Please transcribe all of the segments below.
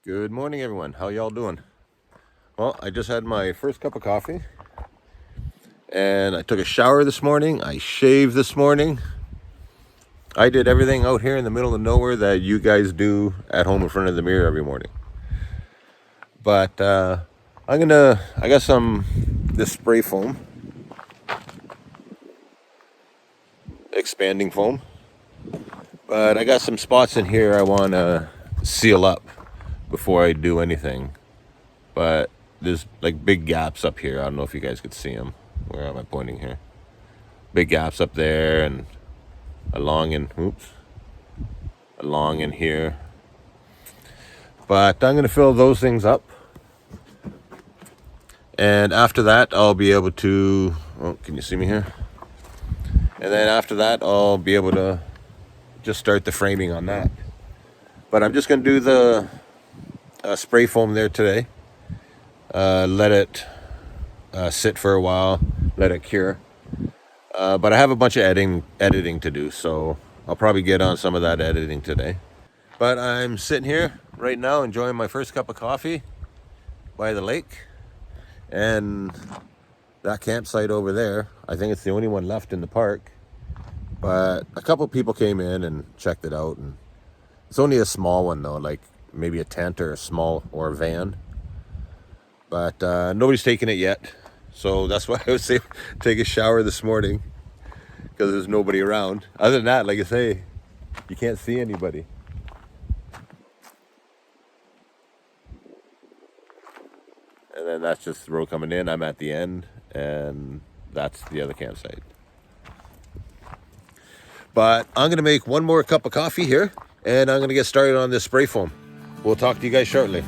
Good morning, everyone. How y'all doing? Well, I just had my first cup of coffee, and I took a shower this morning. I shaved this morning. I did everything out here in the middle of nowhere that you guys do at home in front of the mirror every morning. But I got this spray foam, expanding foam. But I got some spots in here I want to seal up before I do anything. But there's like big gaps up here. I don't know if you guys could see them. Where am I pointing here? Big gaps up there and along in here. But I'm going to fill those things up. And after that, I'll be able to... Oh, can you see me here? And then after that, I'll be able to just start the framing on that. But I'm just going to do the spray foam there today. Let it sit for a while. Let it cure. But I have a bunch of editing to do, so I'll probably get on some of that editing today. But I'm sitting here right now enjoying my first cup of coffee by the lake. And that campsite over there, I think it's the only one left in the park. But a couple people came in and checked it out. And it's only a small one though, like maybe a tent or a van. But nobody's taken it yet. So that's why I would say take a shower this morning, because there's nobody around. Other than that, like I say, you can't see anybody. And then that's just the road coming in. I'm at the end, and that's the other campsite. But I'm going to make one more cup of coffee here, and I'm going to get started on this spray foam. We'll talk to you guys shortly.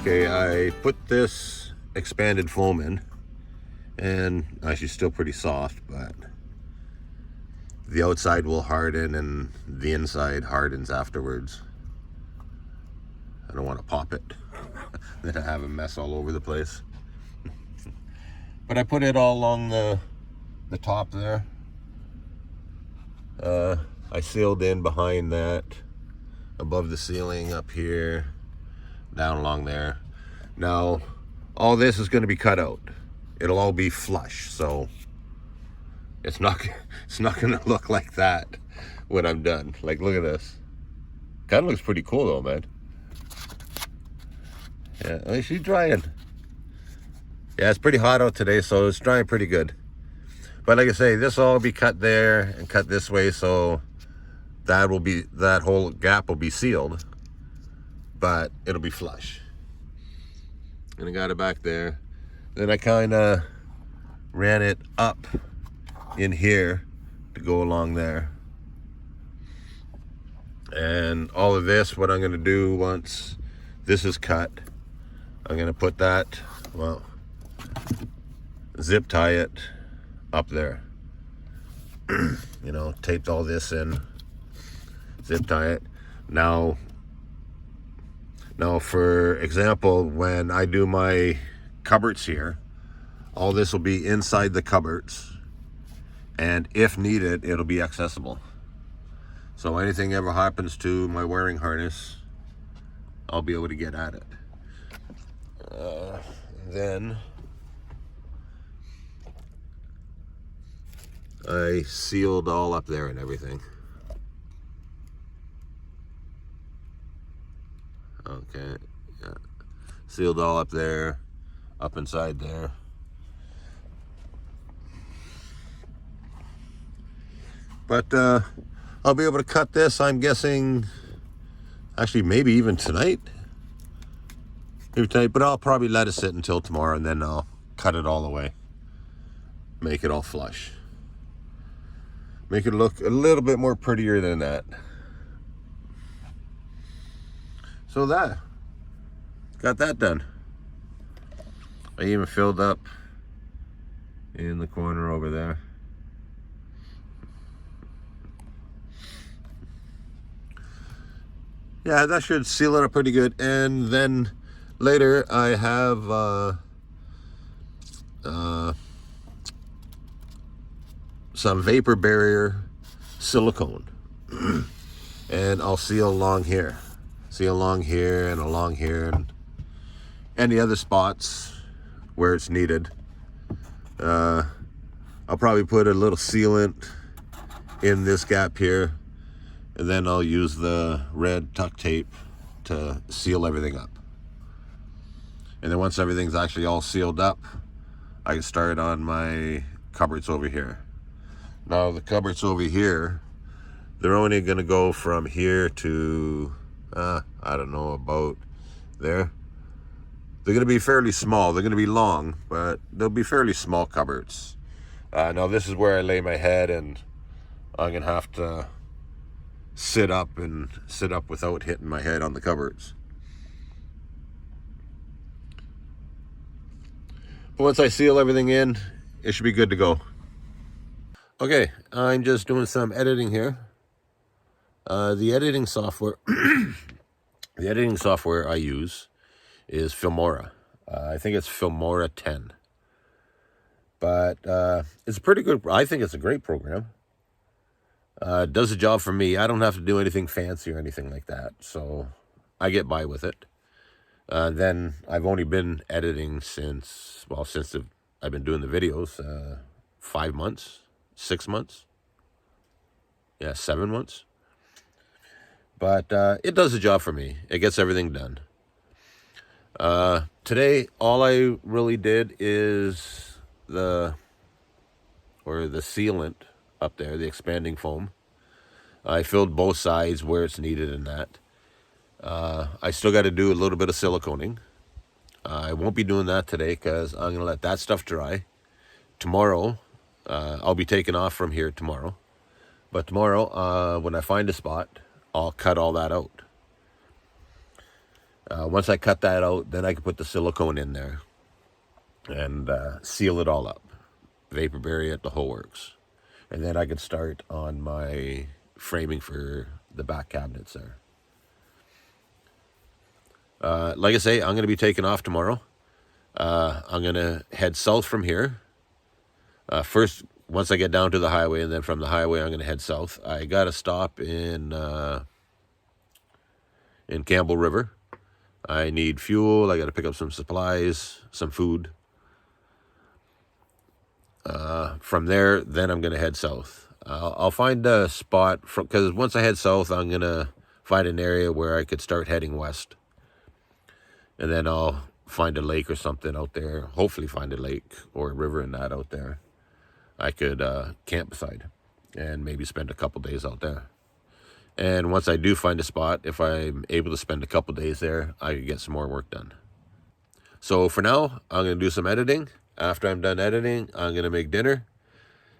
Okay, I put this expanded foam in, and actually still pretty soft, but the outside will harden and the inside hardens afterwards. I don't want to pop it. Then I have a mess all over the place. But I put it all along the top there. I sealed in behind that, above the ceiling up here, down along there. Now all this is going to be cut out. It'll all be flush, so it's not going to look like that when I'm done. Like, look at this. Kind of looks pretty cool though, man. Yeah, she's drying. Yeah, it's pretty hot out today, so it's drying pretty good. But like I say, this will all be cut there and cut this way, so that whole gap will be sealed, but it'll be flush. And I got it back there. Then I kind of ran it up in here to go along there. And all of this, what I'm going to do once this is cut, I'm going to put that, well, zip tie it up there. You know, taped all this in, zip tie it. Now for example, when I do my cupboards here, all this will be inside the cupboards, and if needed, it'll be accessible. So anything ever happens to my wiring harness, I'll be able to get at it. Then I sealed all up there and everything. Okay, yeah. Sealed all up there, up inside there. But I'll be able to cut this, I'm guessing, actually maybe even tonight. Maybe tonight, but I'll probably let it sit until tomorrow, and then I'll cut it all away. Make it all flush. Make it look a little bit more prettier than that. So that, got that done. I even filled up in the corner over there. Yeah, that should seal it up pretty good. And then later I have some vapor barrier silicone. And I'll seal along here. Seal along here and along here and any other spots where it's needed. I'll probably put a little sealant in this gap here, and then I'll use the red tuck tape to seal everything up. And then once everything's actually all sealed up, I can start on my cupboards over here. Now the cupboards over here, they're only going to go from here to, I don't know, about there. They're going to be fairly small. They're going to be long, but they'll be fairly small cupboards. Now this is where I lay my head, and I'm going to have to sit up without hitting my head on the cupboards. But once I seal everything in, it should be good to go. Okay, I'm just doing some editing here. The editing software I use is Filmora. I think it's Filmora 10. But it's pretty good. I think it's a great program. It does the job for me. I don't have to do anything fancy or anything like that, so I get by with it. Then I've only been editing since I've been doing the videos, 5 months, 6 months, 7 months. But it does the job for me. It gets everything done. Today, all I really did is the sealant up there, the expanding foam. I filled both sides where it's needed in that. I still got to do a little bit of siliconing. I won't be doing that today because I'm going to let that stuff dry. Tomorrow, I'll be taking off from here tomorrow. But tomorrow, when I find a spot, I'll cut all that out. Once I cut that out, then I can put the silicone in there and seal it all up. Vapor barrier it, the whole works. And then I can start on my framing for the back cabinets there. Like I say, I'm going to be taking off tomorrow. I'm going to head south from here. First, once I get down to the highway, and then from the highway, I'm going to head south. I got to stop in Campbell River. I need fuel. I got to pick up some supplies, some food. From there, then I'm going to head south. I'll find a spot, because once I head south, I'm going to find an area where I could start heading west. And then I'll find a lake or something out there. Hopefully find a lake or a river and that out there. I could camp beside and maybe spend a couple days out there. And once I do find a spot, if I'm able to spend a couple days there, I can get some more work done. So for now, I'm going to do some editing. After I'm done editing, I'm going to make dinner.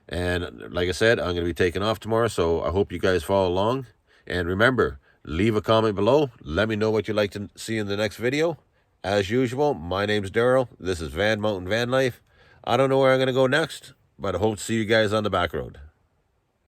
And like I said, I'm going to be taking off tomorrow, so I hope you guys follow along. And remember, leave a comment below. Let me know what you'd like to see in the next video. As usual, my name's Darryl. This is Van Mountain Van Life. I don't know where I'm going to go next, but I hope to see you guys on the back road.